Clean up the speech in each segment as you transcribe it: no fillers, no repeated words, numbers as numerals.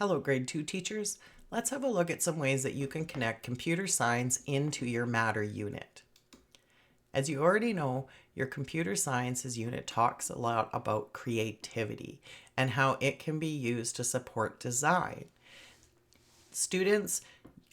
Hello, grade 2 teachers. Let's have a look at some ways that you can connect computer science into your Matter unit. As you already know, your computer sciences unit talks a lot about creativity and how it can be used to support design. Students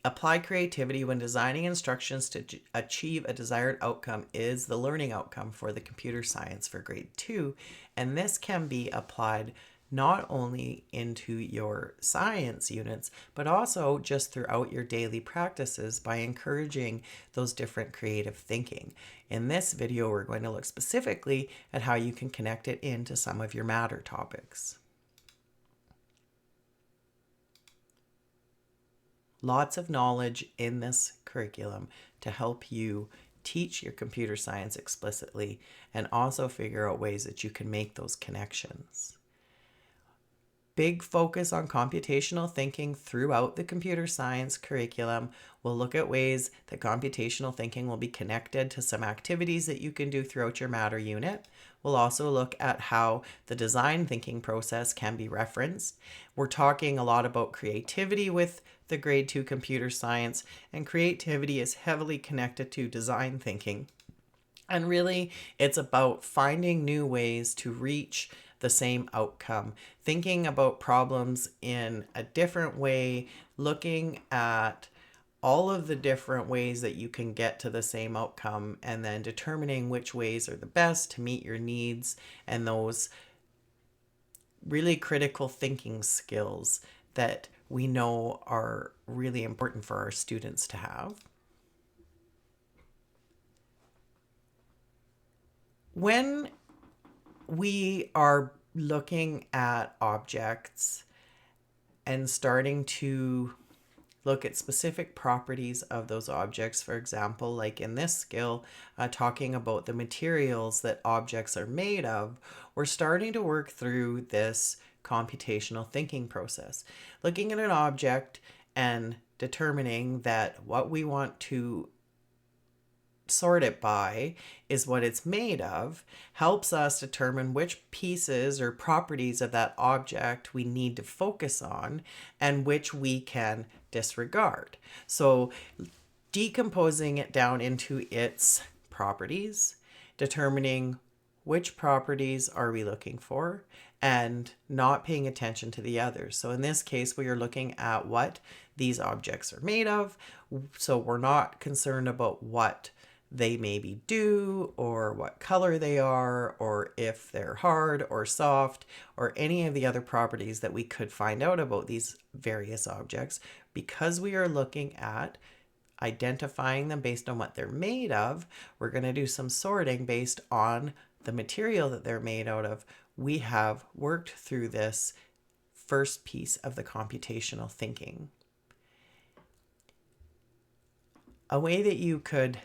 apply creativity when designing instructions to achieve a desired outcome is the learning outcome for the computer science for grade 2, and this can be applied not only into your science units, but also just throughout your daily practices by encouraging those different creative thinking. In this video, we're going to look specifically at how you can connect it into some of your Matter topics. Lots of knowledge in this curriculum to help you teach your computer science explicitly and also figure out ways that you can make those connections. Big focus on computational thinking throughout the computer science curriculum. We'll look at ways that computational thinking will be connected to some activities that you can do throughout your Matter unit. We'll also look at how the design thinking process can be referenced. We're talking a lot about creativity with the grade 2 computer science, and creativity is heavily connected to design thinking. And really, it's about finding new ways to reach the same outcome, thinking about problems in a different way, looking at all of the different ways that you can get to the same outcome, and then determining which ways are the best to meet your needs and those really critical thinking skills that we know are really important for our students to have. When we are looking at objects and starting to look at specific properties of those objects, for example, like in this skill, talking about the materials that objects are made of, we're starting to work through this computational thinking process. Looking at an object and determining that what we want to sort it by is what it's made of helps us determine which pieces or properties of that object we need to focus on and which we can disregard. So decomposing it down into its properties, determining which properties are we looking for and not paying attention to the others. So in this case, we are looking at what these objects are made of. So we're not concerned about what they maybe do or what color they are or if they're hard or soft or any of the other properties that we could find out about these various objects, because we are looking at identifying them based on what they're made of. We're going to do some sorting based on the material that they're made out of. We have worked through this first piece of the computational thinking. A way that you could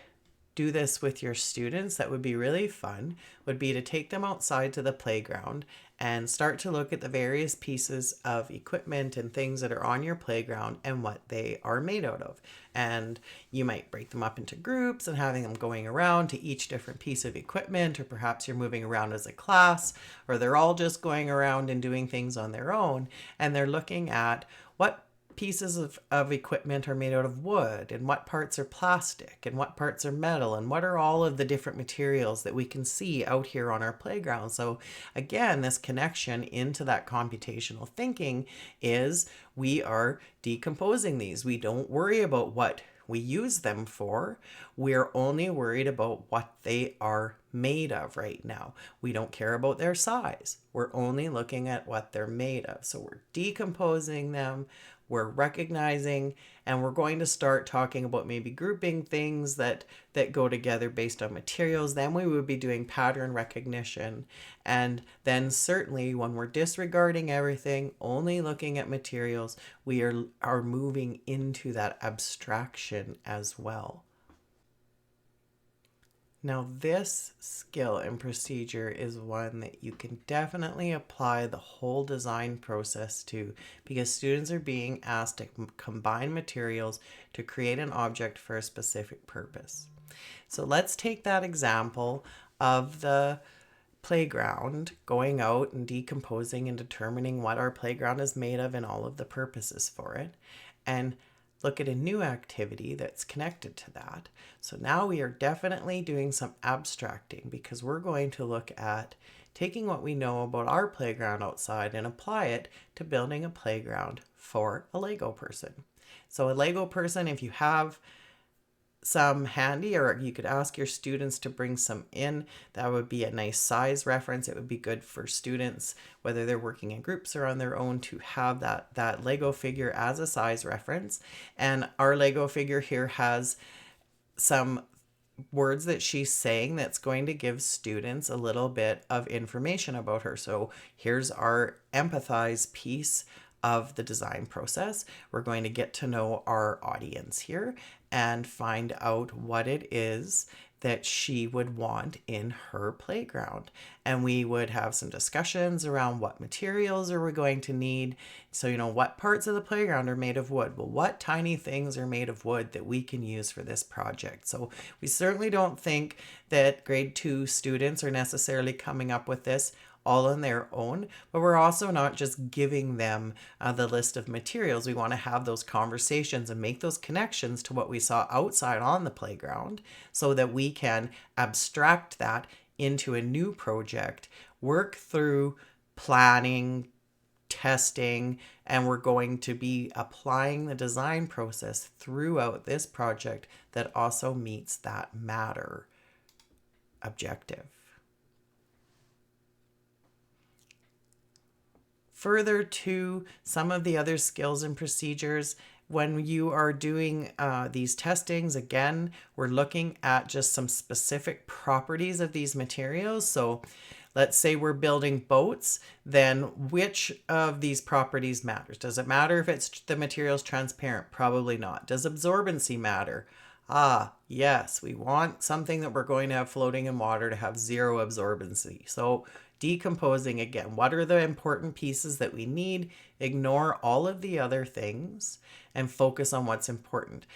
do this with your students that would be really fun would be to take them outside to the playground and start to look at the various pieces of equipment and things that are on your playground and what they are made out of. And you might break them up into groups and having them going around to each different piece of equipment, or perhaps you're moving around as a class, or they're all just going around and doing things on their own, and they're looking at what pieces of equipment are made out of wood and what parts are plastic and what parts are metal and what are all of the different materials that we can see out here on our playground. So again, this connection into that computational thinking is we are decomposing these. We don't worry about what we use them for. We're only worried about what they are made of right now. We don't care about their size. We're only looking at what they're made of. So we're decomposing them, we're recognizing, and we're going to start talking about maybe grouping things that go together based on materials. Then we would be doing pattern recognition. And then certainly when we're disregarding everything, only looking at materials, we are moving into that abstraction as well. Now, this skill and procedure is one that you can definitely apply the whole design process to, because students are being asked to combine materials to create an object for a specific purpose. So let's take that example of the playground, going out and decomposing and determining what our playground is made of and all of the purposes for it, and look at a new activity that's connected to that. So now we are definitely doing some abstracting, because we're going to look at taking what we know about our playground outside and apply it to building a playground for a Lego person. So a Lego person, if you have some handy, or you could ask your students to bring some in, that would be a nice size reference. It would be good for students, whether they're working in groups or on their own, to have that Lego figure as a size reference. And our Lego figure here has some words that she's saying that's going to give students a little bit of information about her. So here's our empathize piece of the design process. We're going to get to know our audience here and find out what it is that she would want in her playground. And we would have some discussions around what materials are we going to need. So, what parts of the playground are made of wood? Well, what tiny things are made of wood that we can use for this project? So we certainly don't think that grade 2 students are necessarily coming up with this all on their own, but we're also not just giving them the list of materials. We want to have those conversations and make those connections to what we saw outside on the playground, so that we can abstract that into a new project, work through planning, testing, and we're going to be applying the design process throughout this project that also meets that matter objective. Further to some of the other skills and procedures, when you are doing these testings, again, we're looking at just some specific properties of these materials. So let's say we're building boats, then which of these properties matters? Does it matter if the material's transparent? Probably not. Does absorbency matter? Yes, we want something that we're going to have floating in water to have zero absorbency. So decomposing again, what are the important pieces that we need? Ignore all of the other things and focus on what's important.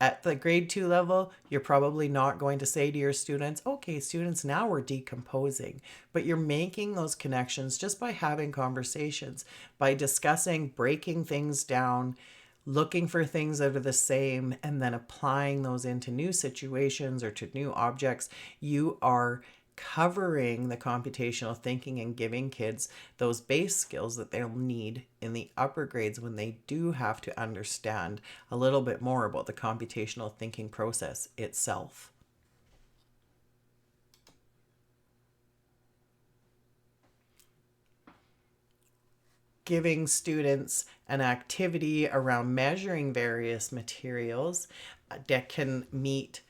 At the grade 2 level, you're probably not going to say to your students, okay, students, now we're decomposing. But you're making those connections just by having conversations, by discussing, breaking things down, looking for things that are the same, and then applying those into new situations or to new objects. You are covering the computational thinking and giving kids those base skills that they'll need in the upper grades when they do have to understand a little bit more about the computational thinking process itself. Giving students an activity around measuring various materials that can meet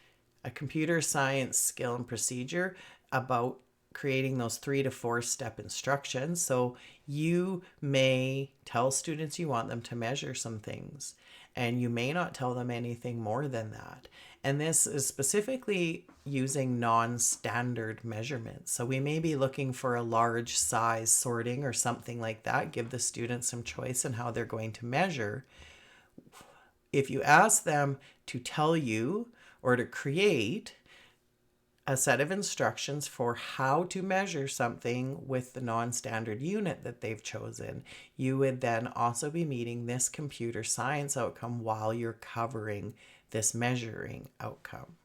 a computer science skill and procedure about creating those 3 to 4 step instructions. So you may tell students you want them to measure some things, and you may not tell them anything more than that. And this is specifically using non-standard measurements. So we may be looking for a large size sorting or something like that. Give the students some choice in how they're going to measure. If you ask them to tell you or to create a set of instructions for how to measure something with the non-standard unit that they've chosen, you would then also be meeting this computer science outcome while you're covering this measuring outcome.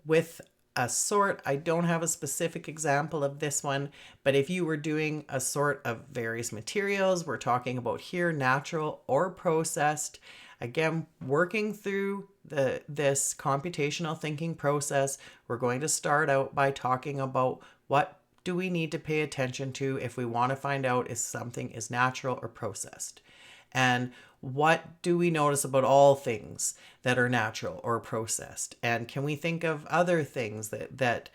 With a sort, I don't have a specific example of this one, but if you were doing a sort of various materials, we're talking about here natural or processed. Again, working through this computational thinking process, we're going to start out by talking about what do we need to pay attention to if we want to find out if something is natural or processed. And what do we notice about all things that are natural or processed? And can we think of other things that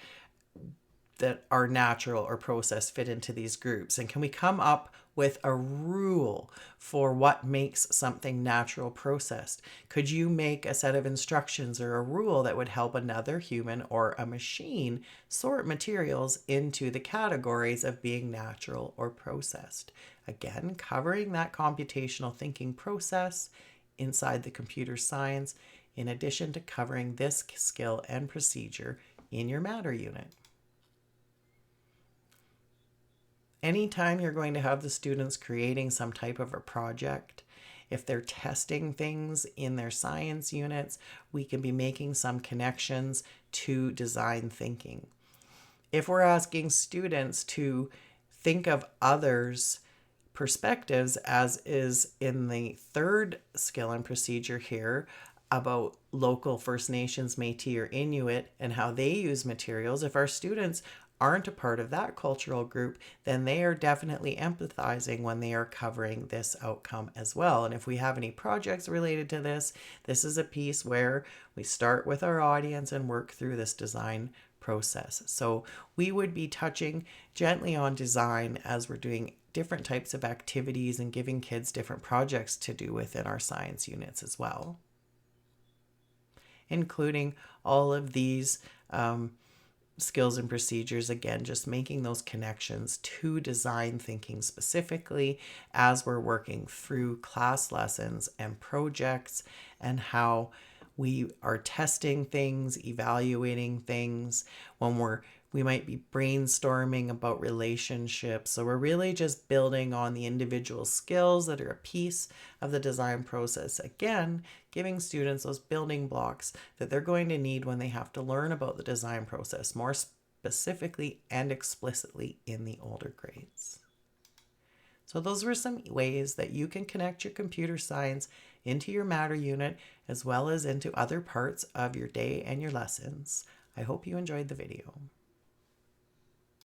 are natural or processed fit into these groups? And can we come up with a rule for what makes something natural processed? Could you make a set of instructions or a rule that would help another human or a machine sort materials into the categories of being natural or processed? Again, covering that computational thinking process inside the computer science in addition to covering this skill and procedure in your Matter unit. Anytime you're going to have the students creating some type of a project, if they're testing things in their science units, we can be making some connections to design thinking. If we're asking students to think of others' perspectives, as is in the third skill and procedure here about local First Nations, Métis, or Inuit and how they use materials, if our students aren't a part of that cultural group, then they are definitely empathizing when they are covering this outcome as well. And if we have any projects related to this, this is a piece where we start with our audience and work through this design process. So we would be touching gently on design as we're doing different types of activities and giving kids different projects to do within our science units as well, including all of these skills and procedures, again, just making those connections to design thinking specifically as we're working through class lessons and projects and how we are testing things, evaluating things when we might be brainstorming about relationships. So we're really just building on the individual skills that are a piece of the design process. Again, giving students those building blocks that they're going to need when they have to learn about the design process more specifically and explicitly in the older grades. So those were some ways that you can connect your computer science into your Matter unit as well as into other parts of your day and your lessons. I hope you enjoyed the video.